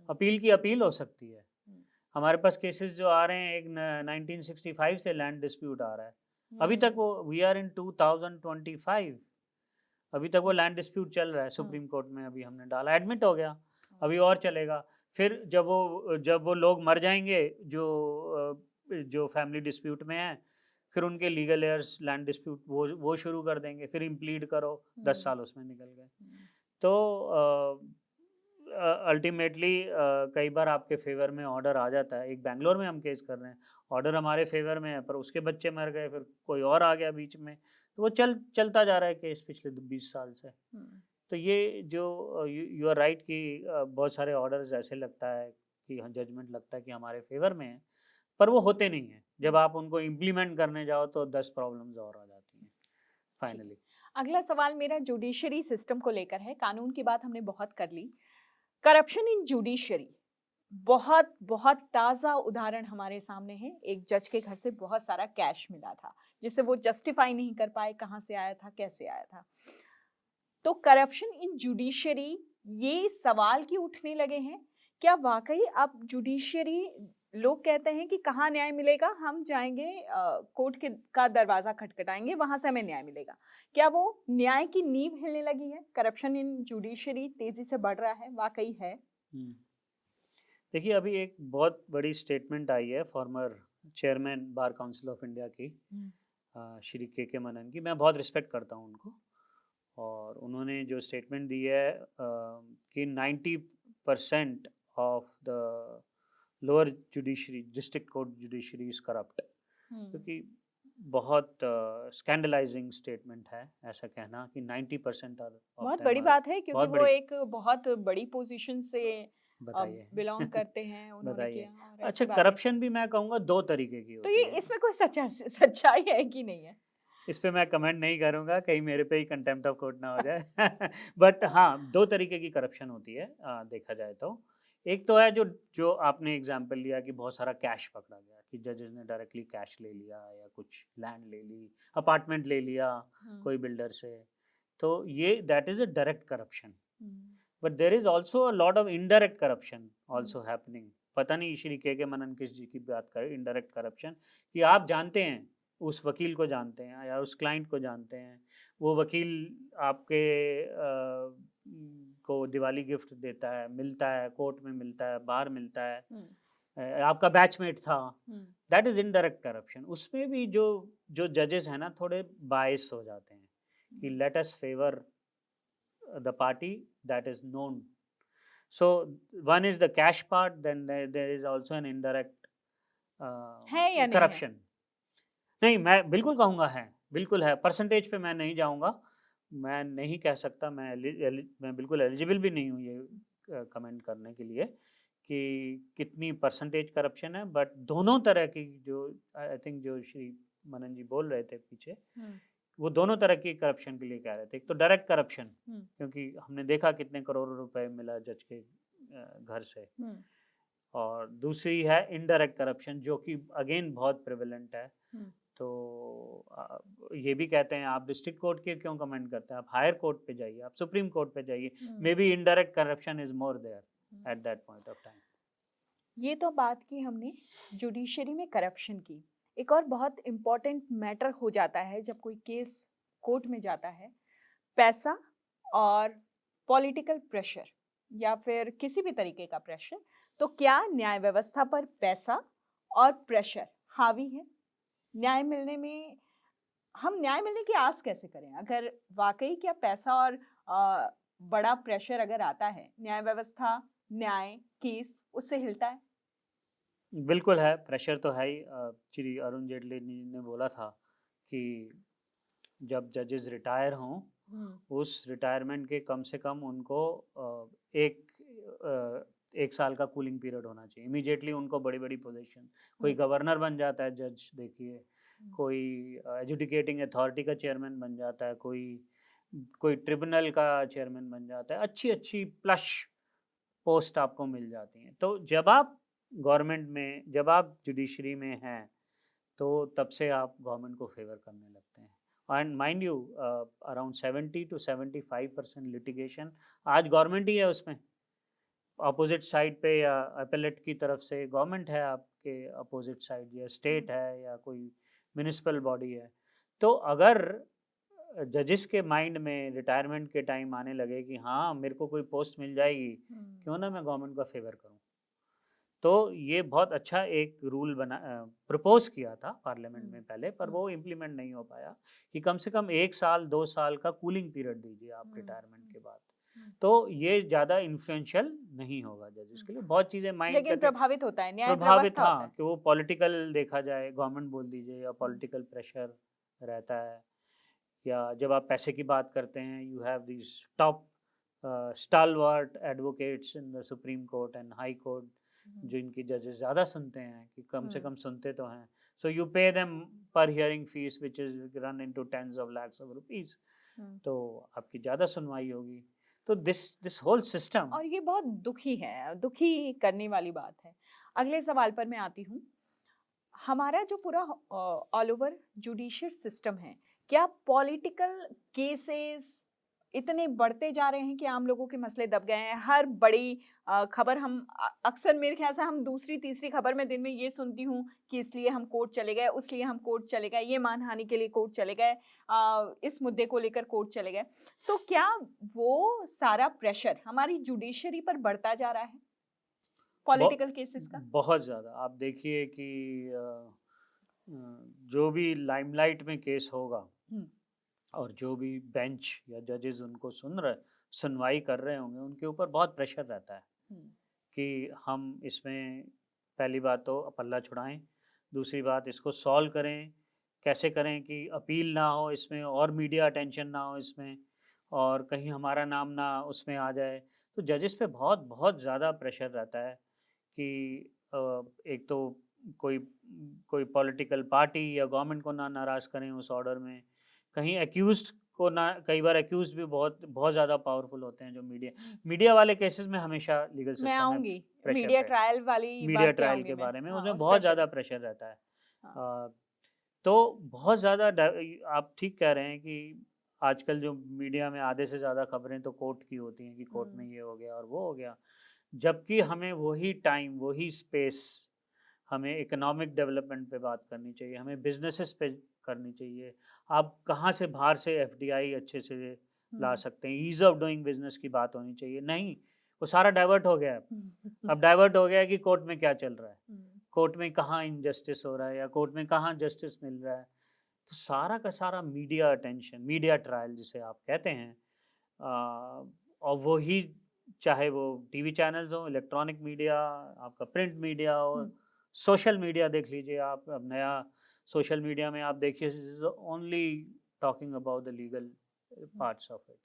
अपील की अपील हो सकती है। हुँ। हमारे पास केसेस जो आ रहे हैं, एक 1965 से लैंड डिस्प्यूट आ रहा है, अभी तक वो, वी आर इन 2025, अभी तक वो लैंड डिस्प्यूट चल रहा है, सुप्रीम कोर्ट में अभी हमने डाला, एडमिट हो गया, अभी और चलेगा। फिर जब वो लोग मर जाएंगे जो फैमिली डिस्प्यूट में है, फिर उनके लीगल एयर्स लैंड डिस्प्यूट वो शुरू कर देंगे, फिर इम्प्लीड करो, 10 साल उसमें निकल गए। तो अल्टीमेटली कई बार आपके फेवर में ऑर्डर आ जाता है। एक बैंगलोर में हम केस कर रहे हैं, ऑर्डर हमारे फेवर में है, पर उसके बच्चे मर गए, फिर कोई और आ गया बीच में, तो वो चलता जा रहा है केस पिछले 20 साल से। तो ये जो यू आर राइट कि बहुत सारे ऑर्डर्स ऐसे लगता है कि जजमेंट लगता है कि हमारे फेवर में है, पर वो होते नहीं हैं। जब आप उनको इम्प्लीमेंट करने जाओ तो 10 प्रॉब्लम्स और आ जाती हैं फाइनली। अगला सवाल मेरा जुडिशरी सिस्टम को लेकर है। कानून की बात हमने बहुत कर ली। करप्शन इन जुडिशरी, बहुत बहुत ताज़ा उदाहरण हमारे सामने है। एक जज के घर से बहुत सारा कैश मिला था, जिसे वो जस्टिफाई नहीं कर पाए, कहाँ से आया था, कैसे आया था। तो करप्शन इन जुडिशरी, ये सवाल क्यों उठने लगे हैं? क्या वाकई अब जुडिशरी, लोग कहते हैं कि कहाँ न्याय मिलेगा, हम जाएंगे कोर्ट के का दरवाजा खटखटाएंगे, वहां से हमें न्याय मिलेगा। क्या वो न्याय की नींव हिलने लगी है? करप्शन इन जुडिशरी तेजी से बढ़ रहा है, वाकई है? देखिए अभी एक बहुत बड़ी स्टेटमेंट आई है former chairman bar council of India की, श्री के मनन की। मैं बहुत रिस्पेक्ट करता हूँ उनको, और उन्होंने जो स्टेटमेंट दी है कि 90% of the lower judiciary, district court judiciary is corrupt, क्योंकि बहुत स्कैंडलाइजिंग स्टेटमेंट है ऐसा कहना कि 90% बहुत बड़ी बात है, क्योंकि बहुत वो बड़ी। एक बहुत बड़ी पोजीशन से बताइए बिलोंग करते हैं, उन्होंने बताइए। किया और अच्छा, ऐसी बात है। करप्शन भी मैं कहूँगा दो तरीके की तो होती ये है। इसमें कोई सच्चाई है कि नहीं है? इस पे मैं कमेंट नहीं करूँगा, कहीं मेरे पे ही कंटेम्प्ट ऑफ कोर्ट ना हो जाए। बट हाँ, दो तरीके की करप्शन होती है देखा जाए तो। एक तो है जो आपने एग्जांपल लिया कि बहुत सारा कैश पकड़ा गया, कि जजेस ने डायरेक्टली कैश ले लिया या कुछ लैंड ले ली, अपार्टमेंट ले लिया कोई बिल्डर से, तो ये that is a direct corruption. But there is also a lot of indirect corruption also happening. पता नहीं श्री के मनन किस जी की बात करें, इनडायरेक्ट करप्शन, कि आप जानते हैं, उस वकील को जानते हैं या उस क्लाइंट को जानते हैं, वो वकील आपके को दिवाली गिफ्ट देता है, मिलता है, कोर्ट में मिलता है, बाहर मिलता है, आपका बैचमेट था, दैट इज इनडायरेक्ट करप्शन। उसमें भी जो जजेस हैं ना, थोड़े बायस हो जाते हैं कि let us favour the party that is known. So one is the cash part, then there is also an indirect है या नहीं है? corruption. नहीं, मैं बिल्कुल कहूँगा है, बिल्कुल है। परसेंटेज पे मैं नहीं जाऊँगा, मैं नहीं कह सकता, मैं बिल्कुल एलिजिबल भी नहीं हूँ ये कमेंट करने के लिए कि कितनी परसेंटेज करप्शन है। बट दोनों तरह की, जो आई थिंक जो श्री मनन जी बोल रहे थे पीछे, वो दोनों तरह की करप्शन के लिए कह रहे थे। एक तो डायरेक्ट करप्शन, क्योंकि हमने देखा कितने करोड़ों रुपए मिला जज के घर से, और दूसरी है इनडायरेक्ट करप्शन, जो कि अगेन बहुत प्रिवेलेंट है। हम्म, तो ये भी कहते हैं आप डिस्ट्रिक्ट कोर्ट के क्यों कमेंट करते हैं, आप हायर कोर्ट पे जाइए, आप सुप्रीम कोर्ट पे जाइए, may be indirect corruption is more there at that point of time. ये तो बात की हमने जुडिशरी में करप्शन की। एक और बहुत इम्पोर्टेंट मैटर हो जाता है जब कोई केस कोर्ट में जाता है, पैसा और पॉलिटिकल प्रेशर या फिर किसी भी तरीके का प्रेशर। तो क्या न्याय व्यवस्था पर पैसा और प्रेशर हावी है? न्याय मिलने में हम न्याय मिलने की आस कैसे करें अगर वाकई क्या पैसा और बड़ा प्रेशर अगर आता है, न्याय व्यवस्था, न्याय केस उससे हिलता है? बिल्कुल है, प्रेशर तो है ही। श्री अरुण जेटली ने बोला था कि जब जजेस रिटायर हों, उस रिटायरमेंट के कम से कम उनको एक साल का कूलिंग पीरियड होना चाहिए। इमीडिएटली उनको बड़ी बड़ी पोजीशन, कोई गवर्नर बन जाता है जज, देखिए, कोई एजुडिकेटिंग अथॉरिटी का चेयरमैन बन जाता है, कोई कोई ट्रिब्यूनल का चेयरमैन बन जाता है, अच्छी अच्छी प्लस पोस्ट आपको मिल जाती हैं। तो जब आप गवर्नमेंट में, जब आप जुडिशरी में हैं, तो तब से आप गवर्नमेंट को फेवर करने लगते हैं। And mind you, around 70 to 75% litigation आज गवर्नमेंट ही है उसमें। अपोजिट साइड पे या अपेलेट की तरफ से गवर्नमेंट है आपके अपोजिट साइड, या स्टेट है या कोई म्यूनिसिपल बॉडी है। तो अगर जजेस के माइंड में रिटायरमेंट के टाइम आने लगे कि हाँ मेरे को कोई पोस्ट मिल जाएगी, क्यों ना मैं गवर्नमेंट का फेवर करूँ, तो ये बहुत अच्छा एक रूल बना, प्रपोज किया था पार्लियामेंट में पहले, पर वो इम्प्लीमेंट नहीं हो पाया कि कम से कम 1 साल 2 साल का कूलिंग पीरियड दीजिए आप रिटायरमेंट के बाद। तो ये ज़्यादा इन्फ्लुएंशियल नहीं होगा जजेस के लिए, बहुत चीज़ें माइंड लेकिन प्रभावित होता है, न्याय प्रभावित, व्यवस्था होता हाँ, है। कि वो पॉलिटिकल देखा जाए, गवर्नमेंट बोल दीजिए, या पॉलिटिकल प्रेशर रहता है, या जब आप पैसे की बात करते हैं, you have this top stalwart advocates in the supreme court and high court, जो इनकी जजेस ज़्यादा सुनते हैं, कि कम से कम सुनते तो हैं। So you pay them per hearing fees which is run into tens of lakhs of rupees, तो आपकी ज़्यादा सुनवाई होगी। तो दिस होल सिस्टम, और ये बहुत दुखी करने वाली बात है। अगले सवाल पर मैं आती हूँ। हमारा जो पूरा ऑल ओवर जुडिशियल सिस्टम है, क्या पॉलिटिकल केसेस इतने बढ़ते जा रहे हैं कि आम लोगों के मसले दब गए हैं? हर बड़ी खबर हम अक्सर, मेरे ख्याल से हम दूसरी तीसरी खबर में दिन में ये सुनती हूँ कि इसलिए हम कोर्ट चले गए, उसलिए हम कोर्ट चले गए, ये मानहानि के लिए कोर्ट चले गए, इस मुद्दे को लेकर कोर्ट चले गए। तो क्या वो सारा प्रेशर हमारी जुडिशरी पर बढ़ता जा रहा है पॉलिटिकल केसेस का? बहुत ज़्यादा। आप देखिए कि जो भी लाइमलाइट में केस होगा, और जो भी बेंच या जजेस उनको सुनवाई कर रहे होंगे, उनके ऊपर बहुत प्रेशर रहता है कि हम इसमें पहली बात तो पल्ला छुड़ाएं, दूसरी बात इसको सॉल्व करें, कैसे करें कि अपील ना हो इसमें, और मीडिया अटेंशन ना हो इसमें, और कहीं हमारा नाम ना उसमें आ जाए। तो जजेस पे बहुत बहुत ज़्यादा प्रेशर रहता है कि एक तो कोई कोई पॉलिटिकल पार्टी या गवर्नमेंट को ना नाराज़ करें उस ऑर्डर में, कहीं एक्यूज्ड को ना, कई बार एक्यूज्ड भी बहुत बहुत ज़्यादा पावरफुल होते हैं जो मीडिया वाले केसेस में हमेशा लीगल मैं सिस्टम में आऊंगी प्रेशर मीडिया है। ट्रायल वाली मीडिया बात पे ट्रायल आऊंगी के मैं। बारे में हाँ, उसमें उस बहुत प्रेशर ज़्यादा पे। प्रेशर रहता है। हाँ। तो बहुत ज़्यादा आप ठीक कह रहे हैं कि आजकल जो मीडिया में आधे से ज़्यादा खबरें तो कोर्ट की होती हैं कि कोर्ट में ये हो गया और वो हो गया, जबकि हमें वही टाइम, वही स्पेस हमें इकोनॉमिक डेवलपमेंट पे बात करनी चाहिए, हमें बिजनेसेस पे करनी चाहिए। आप कहाँ से बाहर से एफडीआई अच्छे से ला सकते हैं, ईज ऑफ डूइंग बिजनेस की बात होनी चाहिए। नहीं, वो सारा डाइवर्ट हो गया है। अब डाइवर्ट हो गया है कि कोर्ट में क्या चल रहा है, कोर्ट में कहाँ इनजस्टिस हो रहा है, या कोर्ट में कहाँ जस्टिस मिल रहा है। तो सारा का सारा मीडिया अटेंशन, मीडिया ट्रायल जिसे आप कहते हैं, और वही चाहे वो टीवी चैनल्स हो, इलेक्ट्रॉनिक मीडिया, आपका प्रिंट मीडिया हो, सोशल मीडिया देख लीजिए आप। अब नया सोशल मीडिया में आप देखिए, only talking about the legal parts of it.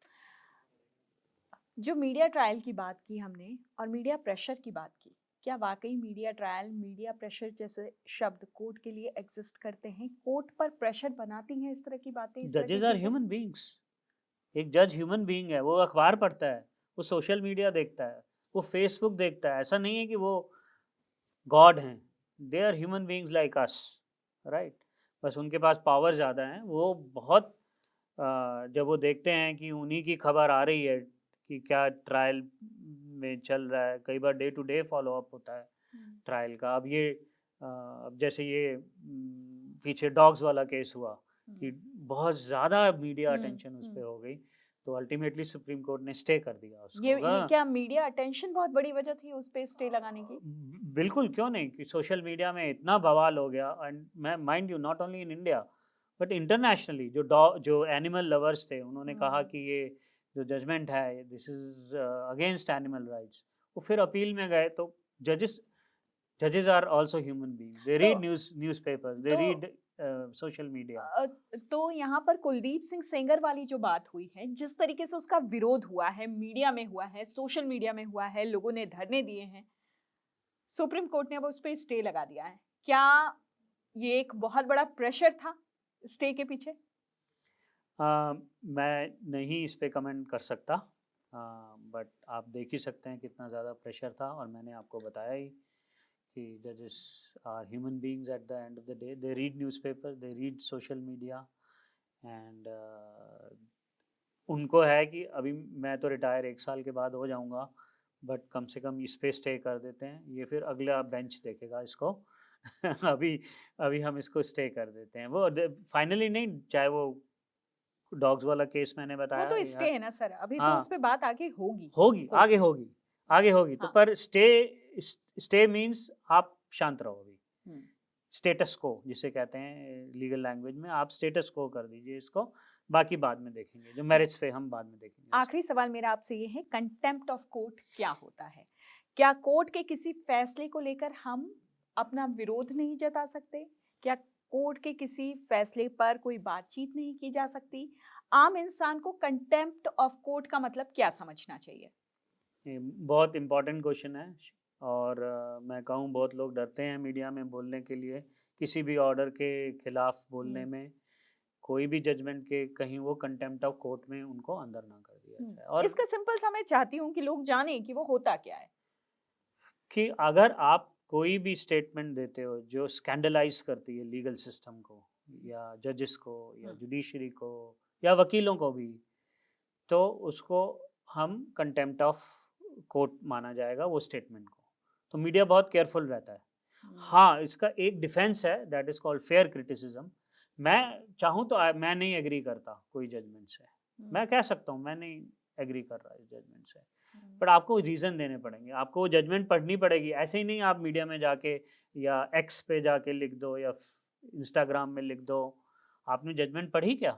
जो मीडिया ट्रायल की बात की हमने और मीडिया प्रेशर की बात की, क्या वाकई मीडिया ट्रायल, मीडिया प्रेशर जैसे शब्द कोर्ट के लिए एग्जिस्ट करते हैं? कोर्ट पर प्रेशर बनाती हैं इस तरह की बातें, इस तरह की जजेस आर चीजें? Human beings. एक जज ह्यूमन बीइंग है, वो अखबार पढ़ता है, वो सोशल मीडिया देखता है, वो फेसबुक देखता है। ऐसा नहीं है कि वो गॉड हैं, they are human beings like us, right. बस उनके पास पावर ज़्यादा है। वो बहुत जब वो देखते हैं कि उन्हीं की खबर आ रही है कि क्या ट्रायल में चल रहा है, कई बार day to day follow up होता है ट्रायल का। अब ये अब जैसे ये पीछे डॉग्स वाला केस हुआ कि बहुत ज़्यादा मीडिया अटेंशन उस पे हो गई, तो अल्टीमेटली सुप्रीम कोर्ट ने स्टे कर दिया उसको। ये क्या मीडिया अटेंशन बहुत बड़ी वजह थी उस पे स्टे लगाने की? बिल्कुल, क्यों नहीं, कि सोशल मीडिया में इतना बवाल हो गया। एंड मैं mind you not only in India but internationally जो एनिमल लवर्स थे उन्होंने कहा कि ये जो जजमेंट है this is against animal rights. वो फिर अपील में गए, तो जजेस are also human being, they read newspapers, they read social media. तो यहाँ पर कुलदीप सिंह सेंगर वाली जो बात हुई है, जिस तरीके से उसका विरोध हुआ है, मीडिया में हुआ है, सोशल मीडिया में हुआ है, लोगों ने धरने दिए हैं, सुप्रीम कोर्ट ने अब उस पर स्टे लगा दिया है, क्या ये एक बहुत बड़ा प्रेशर था स्टे के पीछे? मैं नहीं इस पे कमेंट कर सकता, बट आप देख ही सकते हैं कितना ज़्यादा प्रेशर था। और मैंने आपको बताया ही कि जजेस are human beings at the end of the day, they read newspaper, they read social media. And उनको है कि अभी मैं तो रिटायर 1 साल के बाद हो जाऊंगा, बट कम से कम इस पे स्टे कर देते हैं, ये फिर अगला बेंच देखेगा इसको। अभी अभी हम इसको स्टे कर देते हैं। वो फाइनली नहीं, चाहे वो डॉग्स वाला केस मैंने वो बताया तो या स्टे है ना सर, अभी तो हाँ उस पे बात आगे होगी। होगी, कोर्ट आगे में। होगी, आगे होगी। तो हाँ। पर स्टे मीन्स आप शांत रहो अभी, हम्म। स्टेटस को जिसे कहते हैं लीगल लैंग्वेज में, आप स्टेटस को कर दीजिए इसको, बाकी बाद में देखेंगे, जो मेरिट्स पे हम बाद में देखेंगे। आखिरी सवाल मेरा आपसे ये है, कंटेम्प्ट ऑफ कोर्ट क्या होता है? क्या कोर्ट के किसी फैसले को लेकर हम अपना विरोध नहीं जता सकते? क्या कोर्ट के किसी फैसले पर कोई बातचीत नहीं की जा सकती? आम इंसान को कंटेम्प्ट ऑफ कोर्ट का मतलब क्या समझना चाहिए? ये बहुत इम्पोर्टेंट क्वेश्चन है। और मैं कहूँ बहुत लोग डरते हैं मीडिया में बोलने के लिए, किसी भी ऑर्डर के खिलाफ बोलने में, कोई भी जजमेंट के, कहीं वो कंटेम्प्ट ऑफ कोर्ट में उनको अंदर ना कर दिया जाए। और इसका सिंपल सा मैं चाहती हूँ कि लोग जाने कि वो होता क्या है। कि अगर आप कोई भी स्टेटमेंट देते हो जो स्कैंडलाइज करती है लीगल सिस्टम को या जजेस को या जुडिशरी को या वकीलों को भी, तो उसको हम कंटेम्प्ट ऑफ कोर्ट माना जाएगा वो स्टेटमेंट को। तो मीडिया बहुत केयरफुल रहता है। हाँ, इसका एक डिफेंस है, that is called fair criticism. मैं चाहूँ तो मैं नहीं एग्री करता कोई जजमेंट से, मैं कह सकता हूँ मैं नहीं एग्री कर रहा इस जजमेंट से, बट आपको रीज़न देने पड़ेंगे, आपको वो जजमेंट पढ़नी पड़ेगी। ऐसे ही नहीं आप मीडिया में जाके या एक्स पे जाके लिख दो या इंस्टाग्राम में लिख दो, आपने जजमेंट पढ़ी क्या?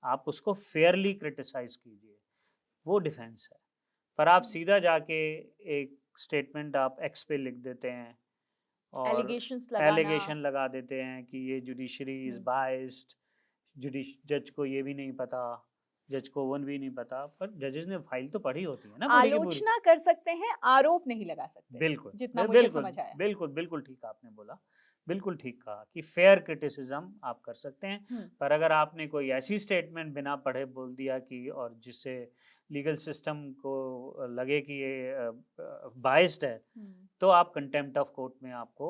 आप उसको फेयरली क्रिटिसाइज कीजिए, वो डिफेंस है। पर आप सीधा जाके एक स्टेटमेंट आप एक्स पे लिख देते हैं और एलिगेशंस लगाना। एलिगेशन लगा देते हैं कि ये जुडिशरी इज बाइस्ड, जज को ये भी नहीं पता, जज को वन भी नहीं पता। पर जजेस ने फाइल तो पढ़ी होती है ना पूरी की पूरी। आलोचना कर सकते हैं, आरोप नहीं लगा सकते। बिल्कुल, जितना मुझे बिल्कुल, समझ आया। बिल्कुल, बिल्कुल ठीक आपने बोला, बिल्कुल ठीक कहा कि फेयर क्रिटिसिज्म आप कर सकते हैं। पर अगर आपने कोई ऐसी स्टेटमेंट बिना पढ़े बोल दिया कि, और जिससे लीगल सिस्टम को लगे कि ये बाइस्ड है, तो आप कंटेम्प्ट ऑफ कोर्ट में आपको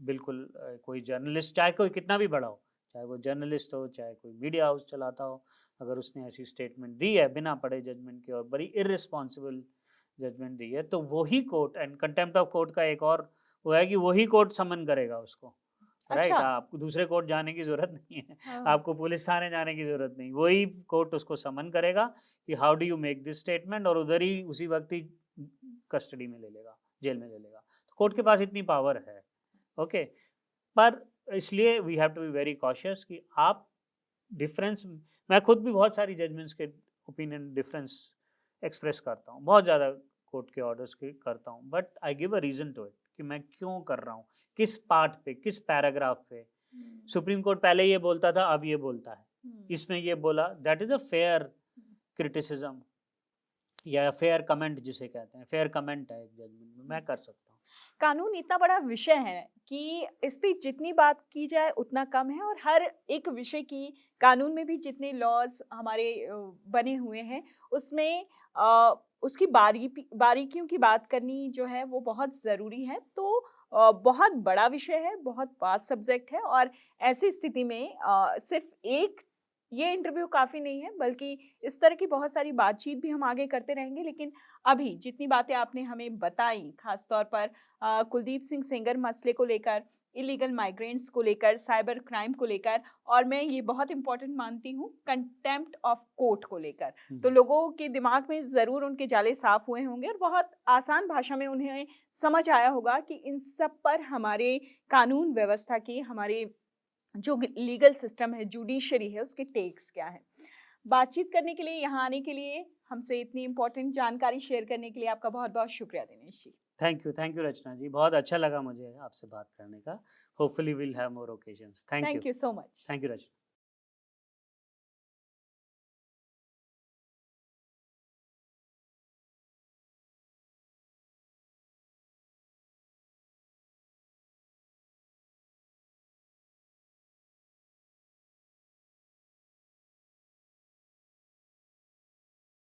बिल्कुल कोई जर्नलिस्ट, चाहे कोई कितना भी बड़ा हो, चाहे वो जर्नलिस्ट हो, चाहे कोई मीडिया हाउस चलाता हो, अगर उसने ऐसी स्टेटमेंट दी है बिना पढ़े जजमेंट के और बड़ी इररिस्पॉन्सिबल जजमेंट दी है, तो वही court, and contempt of court का एक और वो है कि वही कोर्ट समन करेगा उसको, राइट। अच्छा। आपको दूसरे कोर्ट जाने की जरूरत नहीं है, हाँ। आपको पुलिस थाने जाने की जरूरत नहीं, वही कोर्ट उसको समन करेगा कि how do you make this statement, और उधर ही उसी वक्त ही कस्टडी में ले लेगा, जेल में ले लेगा। तो कोर्ट के पास इतनी पावर है, ओके। पर इसलिए we have to be very cautious कि आप डिफरेंस, मैं खुद भी बहुत सारी जजमेंट्स के ओपिनियन डिफरेंस एक्सप्रेस करता हूँ, बहुत ज़्यादा कोर्ट के ऑर्डर्स के करता हूँ, but I give a reason to it कि मैं क्यों कर रहा हूँ, किस पार्ट पे, किस पैराग्राफ पे। सुप्रीम कोर्ट पहले ये बोलता था, अब ये बोलता है, इसमें ये बोला, that is a fair criticism या फेयर कमेंट जिसे कहते हैं, फेयर कमेंट है एक जजमेंट में, मैं कर सकता हूँ। कानून इतना बड़ा विषय है कि इस पे जितनी बात की जाए उतना कम है, और हर एक विषय की, कानून में भी जितने लॉज हमारे बने हुए हैं उसमें उसकी बारीकियों की बात करनी जो है वो बहुत ज़रूरी है। तो बहुत बड़ा विषय है, बहुत वास्ट सब्जेक्ट है और ऐसी स्थिति में सिर्फ एक ये इंटरव्यू काफ़ी नहीं है, बल्कि इस तरह की बहुत सारी बातचीत भी हम आगे करते रहेंगे। लेकिन अभी जितनी बातें आपने हमें बताई, खास तौर पर कुलदीप सिंह सेंगर मसले को लेकर, इलीगल माइग्रेंट्स को लेकर, साइबर क्राइम को लेकर और मैं ये बहुत इंपॉर्टेंट मानती हूँ कंटेम्प्ट ऑफ कोर्ट को लेकर, तो लोगों के दिमाग में ज़रूर उनके जाले साफ हुए होंगे और बहुत आसान भाषा में उन्हें समझ आया होगा कि इन सब पर हमारे कानून व्यवस्था की, हमारे जो लीगल सिस्टम है, जुडिशरी है, उसके टेक्स क्या है। बातचीत करने के लिए, यहाँ आने के लिए, हमसे इतनी इंपॉर्टेंट जानकारी शेयर करने के लिए आपका बहुत बहुत शुक्रिया दिनेश जी। थैंक यू रचना जी, बहुत अच्छा लगा मुझे आपसे बात करने का। Hopefully will have more occasions. Thank thank you you so much. Thank you Rachna.